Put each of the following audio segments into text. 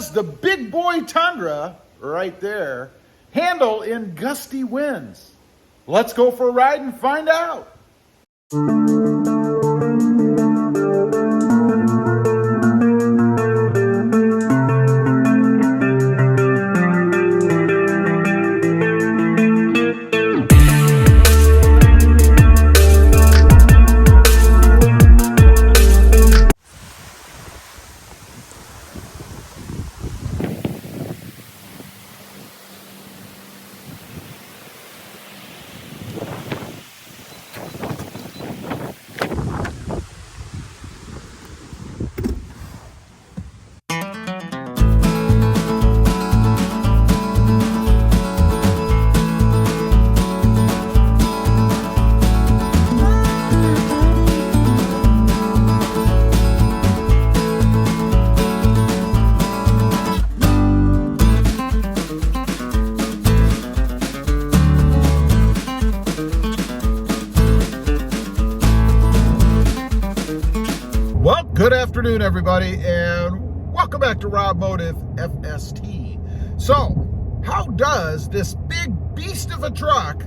does the big boy Tundra, right there, handle in gusty winds? Let's go for a ride and find out. Good afternoon, everybody, and welcome back to Rob Motive FST. So, how does this big beast of a truck,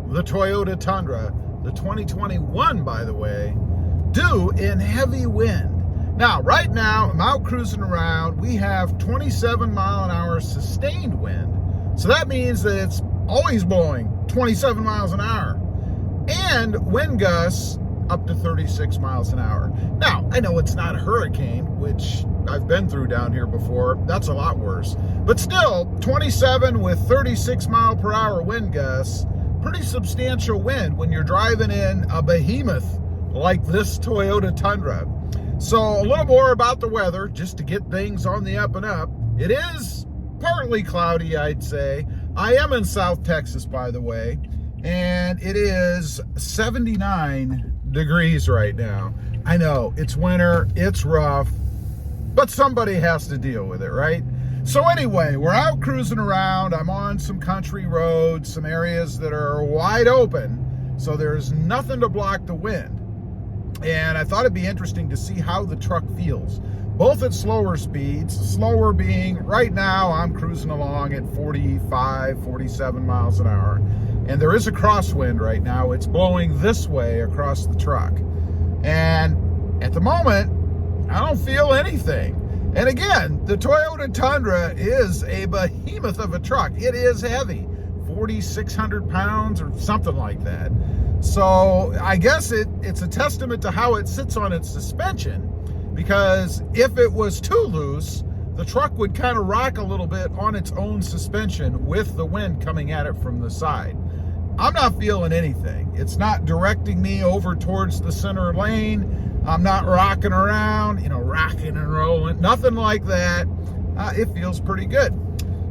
the Toyota Tundra, the 2021, by the way, do in heavy wind? Now, right now, I'm out cruising around. We have 27 mile an hour sustained wind. So that means that it's always blowing 27 miles an hour. And wind gusts up to 36 miles an hour. Now, I know it's not a hurricane, which I've been through down here before. That's a lot worse. But still, 27 with 36 mile per hour wind gusts, pretty substantial wind when you're driving in a behemoth like this Toyota Tundra. So a little more about the weather, just to get things on the up and up. It is partly cloudy, I'd say. I am in South Texas, by the way, and it is 79 degrees right now. I know it's winter, it's rough, but somebody has to deal with it, right? So anyway, we're out cruising around. I'm on some country roads, some areas that are wide open, so there's nothing to block the wind. And I thought it'd be interesting to see how the truck feels, both at slower speeds, slower being right now I'm cruising along at 45, 47 miles an hour. And there is a crosswind right now. It's blowing this way across the truck. And at the moment, I don't feel anything. And again, the Toyota Tundra is a behemoth of a truck. It is heavy, 4,600 pounds or something like that. So I guess it's a testament to how it sits on its suspension, because if it was too loose, the truck would kind of rock a little bit on its own suspension with the wind coming at it from the side. I'm not feeling anything. It's not directing me over towards the center lane. I'm not rocking around, rocking and rolling, nothing like that. It feels pretty good.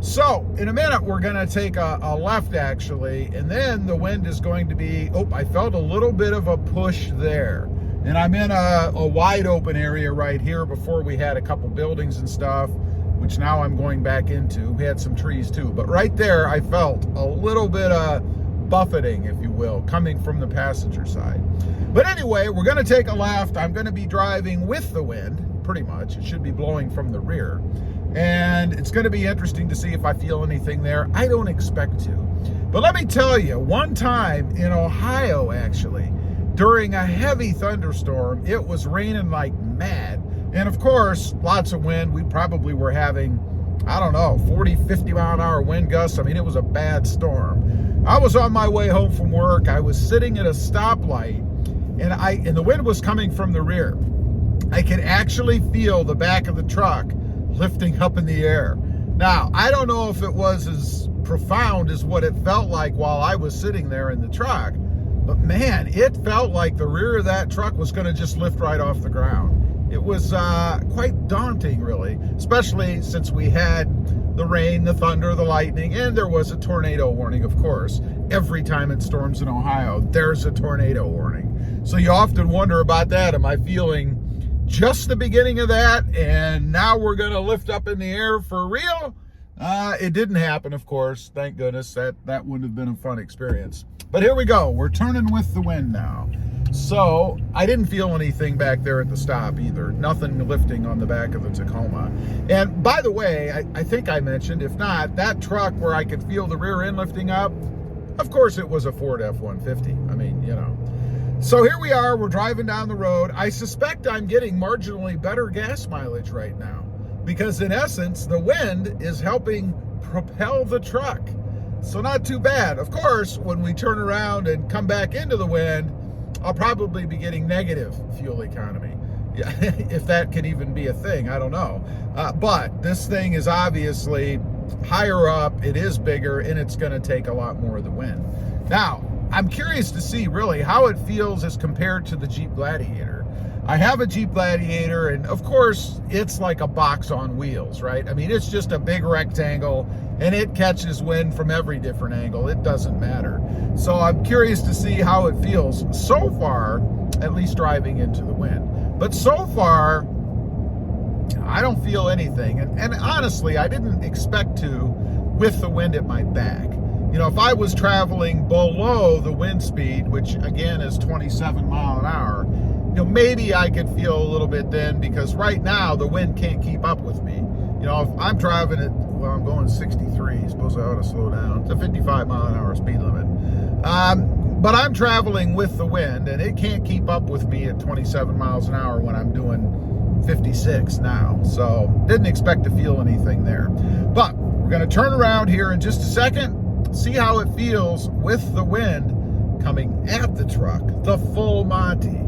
So in a minute, we're gonna take a left actually, and then the wind is going to be, I felt a little bit of a push there. And I'm in a wide open area right here. Before we had a couple buildings and stuff, which now I'm going back into. We had some trees too, but right there I felt a little bit of buffeting, if you will, coming from the passenger side. But anyway, we're gonna take a left. I'm gonna be driving with the wind, pretty much. It should be blowing from the rear. And it's gonna be interesting to see if I feel anything there. I don't expect to. But let me tell you, one time in Ohio, actually, during a heavy thunderstorm, it was raining like mad. And of course, lots of wind. We probably were having, 40, 50 mile an hour wind gusts. I mean, it was a bad storm. I was on my way home from work. I was sitting at a stoplight, and the wind was coming from the rear. I could actually feel the back of the truck lifting up in the air. Now, I don't know if it was as profound as what it felt like while I was sitting there in the truck, but man, it felt like the rear of that truck was going to just lift right off the ground. It was quite daunting, really, especially since we had the rain, the thunder, the lightning, and there was a tornado warning, of course. Every time it storms in Ohio, there's a tornado warning. So you often wonder about that. Am I feeling just the beginning of that, and now we're going to lift up in the air for real? It didn't happen, of course. Thank goodness. That wouldn't have been a fun experience. But here we go. We're turning with the wind now. So I didn't feel anything back there at the stop either. Nothing lifting on the back of the Tacoma. And by the way, I think I mentioned, if not, that truck where I could feel the rear end lifting up, of course it was a Ford F-150. I mean, you know. So here we are, we're driving down the road. I suspect I'm getting marginally better gas mileage right now because in essence, the wind is helping propel the truck. So not too bad. Of course, when we turn around and come back into the wind, I'll probably be getting negative fuel economy. Yeah, if that could even be a thing, I don't know. But this thing is obviously higher up, it is bigger, and it's gonna take a lot more of the wind. Now, I'm curious to see really how it feels as compared to the Jeep Gladiator. I have a Jeep Gladiator, and of course, it's like a box on wheels, right? I mean, it's just a big rectangle, and it catches wind from every different angle. It doesn't matter. So I'm curious to see how it feels so far, at least driving into the wind. But so far, I don't feel anything. And honestly, I didn't expect to with the wind at my back. You know, if I was traveling below the wind speed, which again is 27 mile an hour, you know, maybe I could feel a little bit then, because right now the wind can't keep up with me. You know, if I'm driving at, well, I'm going 63, suppose I ought to slow down. It's a 55 mile an hour speed limit. But I'm traveling with the wind, and it can't keep up with me at 27 miles an hour when I'm doing 56 now. So didn't expect to feel anything there. But we're going to turn around here in just a second, see how it feels with the wind coming at the truck, the full Monty.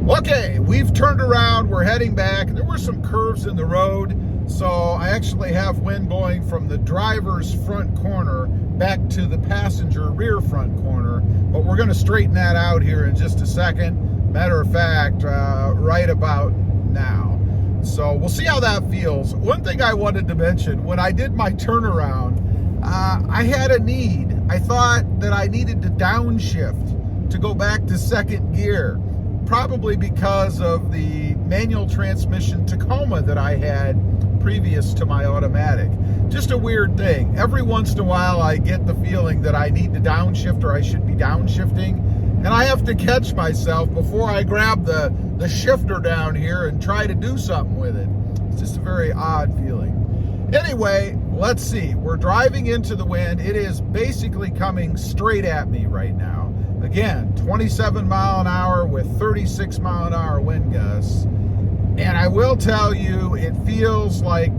Okay, we've turned around, we're heading back. There were some curves in the road, so I actually have wind blowing from the driver's front corner back to the passenger rear front corner, but we're going to straighten that out here in just a second. Matter of fact, right about now. So we'll see how that feels. One thing I wanted to mention, when I did my turnaround, I had a need. I thought that I needed to downshift to go back to second gear, probably because of the manual transmission Tacoma that I had previous to my automatic. Just a weird thing. Every once in a while I get the feeling that I need to downshift, or I should be downshifting, and I have to catch myself before I grab the shifter down here and try to do something with it. It's just a very odd feeling. Anyway, let's see. We're driving into the wind. It is basically coming straight at me right now. Again, 27 mile an hour with 36 mile an hour wind gusts. And I will tell you, it feels like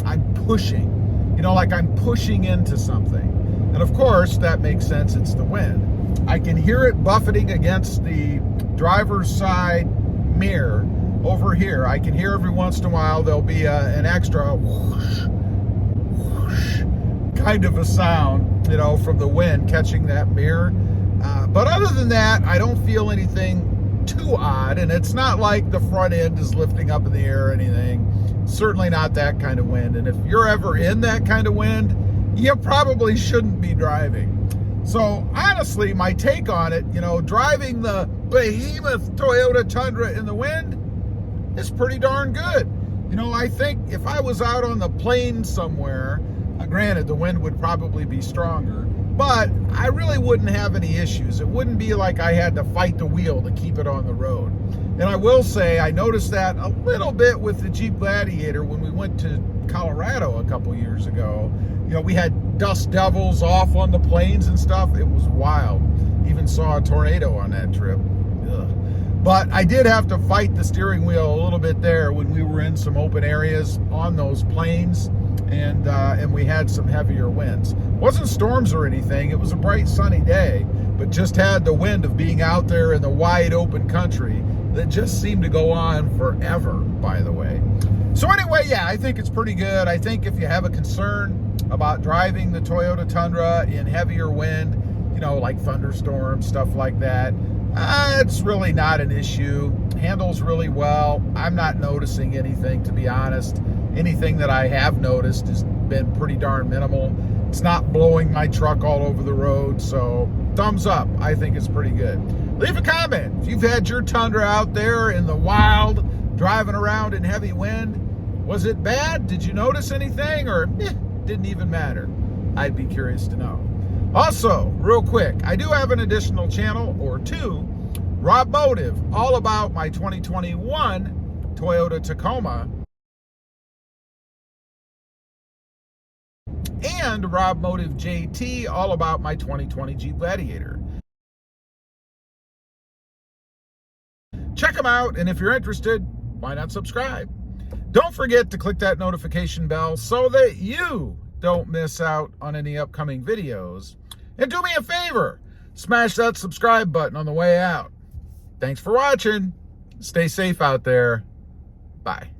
I'm pushing, you know, like I'm pushing into something. And of course, that makes sense. It's the wind. I can hear it buffeting against the driver's side mirror over here. I can hear every once in a while there'll be an extra whoosh, whoosh kind of a sound, you know, from the wind catching that mirror. But other than that, I don't feel anything too odd, and it's not like the front end is lifting up in the air or anything. Certainly not that kind of wind. And if you're ever in that kind of wind, you probably shouldn't be driving. So honestly, my take on it, you know, driving the Behemoth Toyota Tundra in the wind is pretty darn good. You know, I think if I was out on the plains somewhere, granted the wind would probably be stronger, but I really wouldn't have any issues. It wouldn't be like I had to fight the wheel to keep it on the road. And I will say, I noticed that a little bit with the Jeep Gladiator when we went to Colorado a couple years ago. You know, we had dust devils off on the plains and stuff. It was wild. Even saw a tornado on that trip. Ugh. But I did have to fight the steering wheel a little bit there when we were in some open areas on those plains. And we had some heavier winds. Wasn't storms or anything. It was a bright sunny day, but just had the wind of being out there in the wide open country that just seemed to go on forever, by the way. So anyway, yeah, I think it's pretty good. I think if you have a concern about driving the Toyota Tundra in heavier wind, you know, like thunderstorms, stuff like that, it's really not an issue. Handles really well. I'm not noticing anything, to be honest. Anything that I have noticed has been pretty darn minimal. It's not blowing my truck all over the road, so thumbs up. I think it's pretty good. Leave a comment if you've had your Tundra out there in the wild, driving around in heavy wind. Was it bad? Did you notice anything, or didn't even matter? I'd be curious to know. Also, real quick, I do have an additional channel or two, Rob Motive, all about my 2021 Toyota Tacoma, and Rob Motive JT, all about my 2020 Jeep Gladiator. Check them out, and if you're interested, why not subscribe? Don't forget to click that notification bell so that you don't miss out on any upcoming videos. And do me a favor, smash that subscribe button on the way out. Thanks for watching. Stay safe out there. Bye.